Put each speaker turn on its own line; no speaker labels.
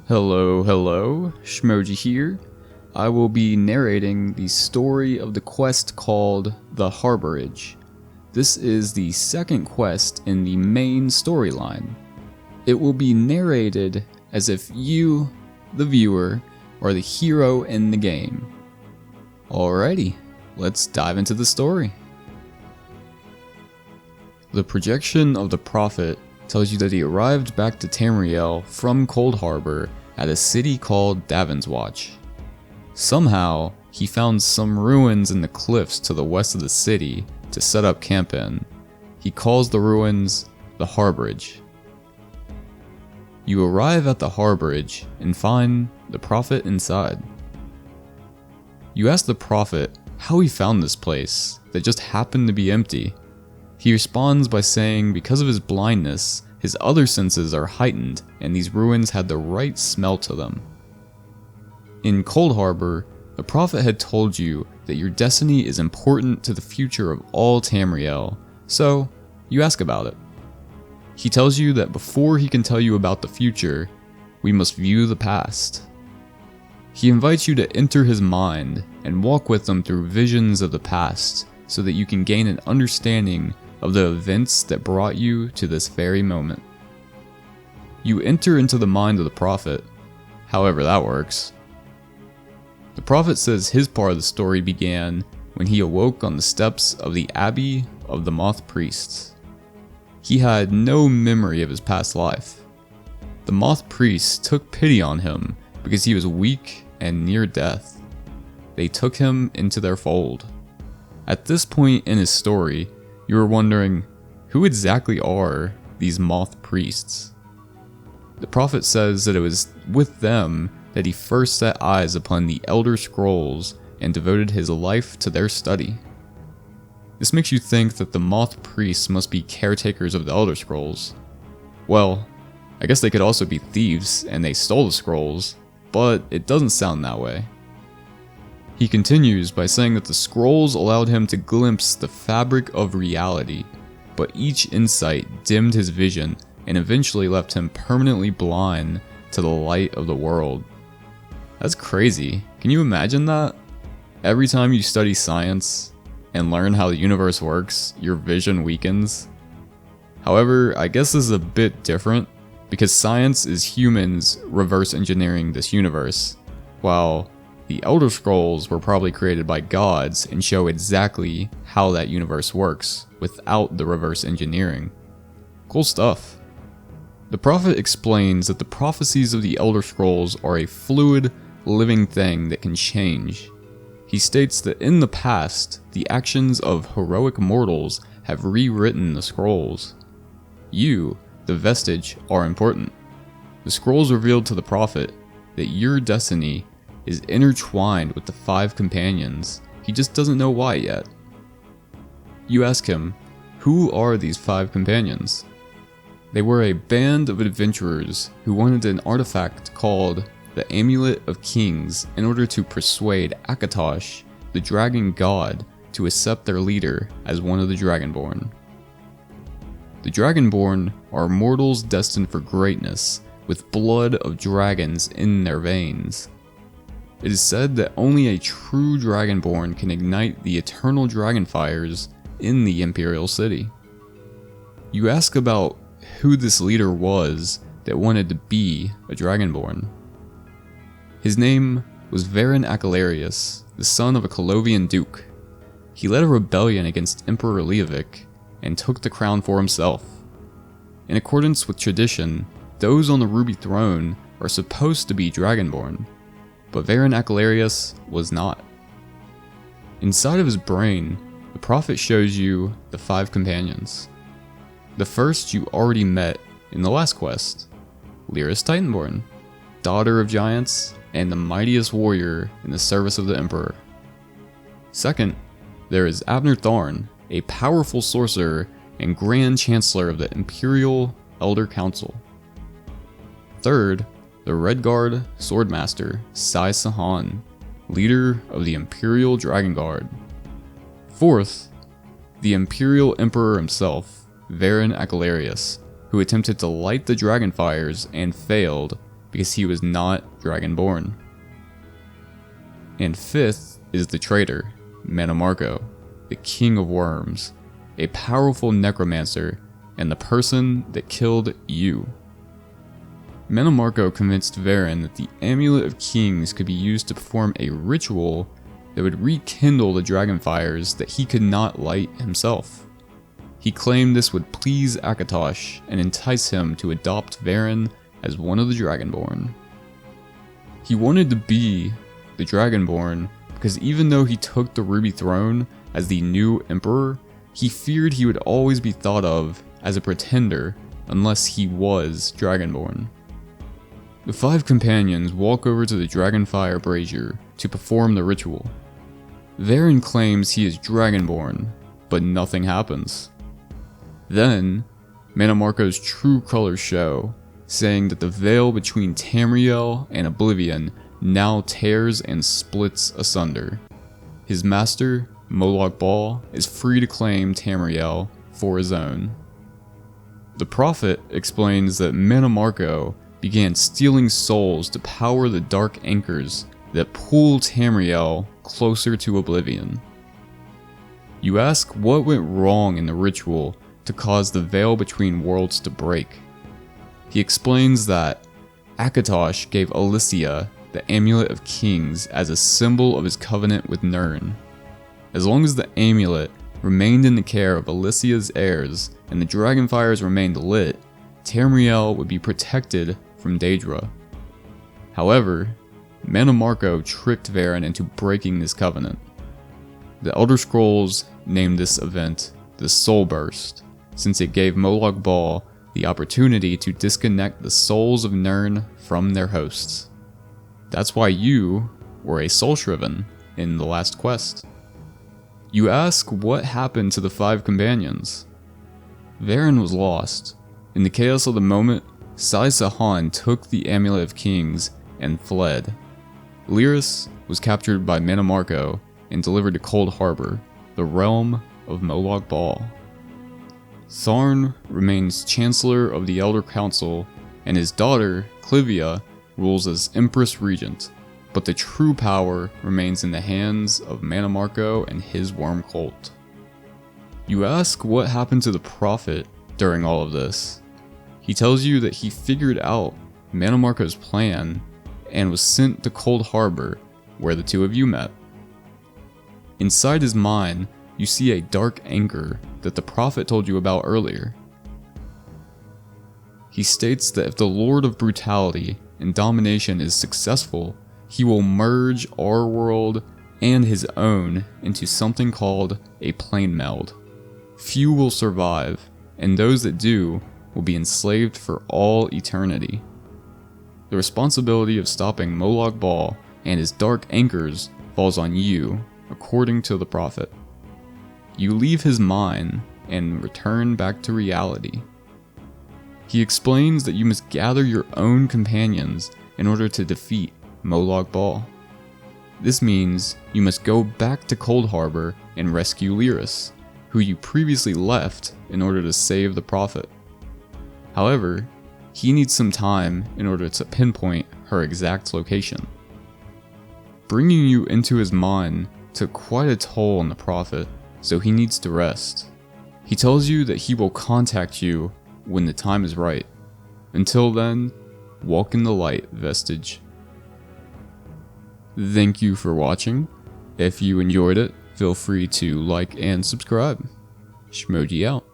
Hello, Shmoji here. I will be narrating the story of the quest called the Harborage. This is the second quest in the main storyline. It will be narrated as if you, the viewer, are the hero in the game. Alrighty, let's dive into the story. The projection of the prophet tells you that he arrived back to Tamriel from Cold Harbor at a city called Davonswatch. Somehow, he found some ruins in the cliffs to the west of the city to set up camp in. He calls the ruins the Harborage. You arrive at the Harborage and find the prophet inside. You ask the prophet how he found this place that just happened to be empty. He responds by saying because of his blindness, his other senses are heightened and these ruins had the right smell to them. In Cold Harbor, the prophet had told you that your destiny is important to the future of all Tamriel, so you ask about it. He tells you that before he can tell you about the future, we must view the past. He invites you to enter his mind and walk with him through visions of the past so that you can gain an understanding of the events that brought you to this very moment. You enter into the mind of the prophet, however that works. The prophet says his part of the story began when he awoke on the steps of the Abbey of the Moth Priests. He had no memory of his past life. The Moth Priests took pity on him because he was weak and near death. They took him into their fold. At this point in his story, you are wondering, who exactly are these Moth Priests? The prophet says that it was with them that he first set eyes upon the Elder Scrolls and devoted his life to their study. This makes you think that the Moth Priests must be caretakers of the Elder Scrolls. Well, I guess they could also be thieves and they stole the scrolls, but it doesn't sound that way. He continues by saying that the scrolls allowed him to glimpse the fabric of reality, but each insight dimmed his vision and eventually left him permanently blind to the light of the world. That's crazy. Can you imagine that? Every time you study science and learn how the universe works, your vision weakens. However, I guess this is a bit different because science is humans reverse engineering this universe, while the Elder Scrolls were probably created by gods and show exactly how that universe works without the reverse engineering. Cool stuff. The prophet explains that the prophecies of the Elder Scrolls are a fluid, living thing that can change. He states that in the past, the actions of heroic mortals have rewritten the scrolls. You, the vestige, are important. The scrolls revealed to the prophet that your destiny is intertwined with the 5 companions. He just doesn't know why yet. You ask him, who are these 5 companions? They were a band of adventurers who wanted an artifact called the Amulet of Kings in order to persuade Akatosh, the dragon god, to accept their leader as one of the Dragonborn. The Dragonborn are mortals destined for greatness, with blood of dragons in their veins. It is said that only a true Dragonborn can ignite the eternal dragon fires in the Imperial City. You ask about who this leader was that wanted to be a Dragonborn. His name was Varen Acalarius, the son of a Colovian duke. He led a rebellion against Emperor Leovic and took the crown for himself. In accordance with tradition, those on the Ruby Throne are supposed to be Dragonborn, but Varen Acalarius was not. Inside of his brain, the prophet shows you the 5 companions. The first you already met in the last quest, Lyris Titanborn, daughter of giants and the mightiest warrior in the service of the Emperor. Second, there is Abner Tharn, a powerful sorcerer and Grand Chancellor of the Imperial Elder Council. Third, the Redguard Swordmaster Sai Sahan, leader of the Imperial Dragon Guard. Fourth, the Imperial Emperor himself, Varen Acalarius, who attempted to light the dragon fires and failed, because he was not Dragonborn. And fifth is the traitor, Mannimarco, the King of Worms, a powerful necromancer and the person that killed you. Mannimarco convinced Varen that the Amulet of Kings could be used to perform a ritual that would rekindle the dragon fires that he could not light himself. He claimed this would please Akatosh and entice him to adopt Varen as one of the Dragonborn. He wanted to be the Dragonborn because even though he took the Ruby Throne as the new Emperor, he feared he would always be thought of as a pretender unless he was Dragonborn. The 5 companions walk over to the Dragonfire Brazier to perform the ritual. Varen claims he is Dragonborn, but nothing happens. Then, Mannimarco's true colors show, saying that the veil between Tamriel and Oblivion now tears and splits asunder. His master, Moloch Ball, is free to claim Tamriel for his own. The prophet explains that Mannimarco began stealing souls to power the dark anchors that pull Tamriel closer to Oblivion. You ask what went wrong in the ritual to cause the veil between worlds to break. He explains that Akatosh gave Alicia the Amulet of Kings as a symbol of his covenant with Nirn. As long as the amulet remained in the care of Alicia's heirs and the dragonfires remained lit, Tamriel would be protected from Daedra. However, Mannimarco tricked Varen into breaking this covenant. The Elder Scrolls named this event the Soul Burst, since it gave Moloch Ball the opportunity to disconnect the souls of Nirn from their hosts. That's why you were a Soul Shriven in the last quest. You ask what happened to the 5 companions. Varen was lost. In the chaos of the moment, Sai Sahan took the Amulet of Kings and fled. Lyris was captured by Mannimarco and delivered to Cold Harbor, the realm of Moloch Ball. Tharn remains Chancellor of the Elder Council, and his daughter, Clivia, rules as Empress Regent, but the true power remains in the hands of Mannimarco and his worm cult. You ask what happened to the Prophet during all of this. He tells you that he figured out Mannimarco's plan and was sent to Cold Harbor, where the two of you met. Inside his mind, you see a dark anchor that the Prophet told you about earlier. He states that if the Lord of Brutality and Domination is successful, he will merge our world and his own into something called a plane meld. Few will survive, and those that do will be enslaved for all eternity. The responsibility of stopping Moloch Ball and his dark anchors falls on you, according to the Prophet. You leave his mind and return back to reality. He explains that you must gather your own companions in order to defeat Moloch Ball. This means you must go back to Cold Harbor and rescue Lyris, who you previously left in order to save the Prophet. However, he needs some time in order to pinpoint her exact location. Bringing you into his mind took quite a toll on the Prophet, so he needs to rest. He tells you that he will contact you when the time is right. Until then, walk in the light, Vestige. Thank you for watching. If you enjoyed it, feel free to like and subscribe. Shmoji out.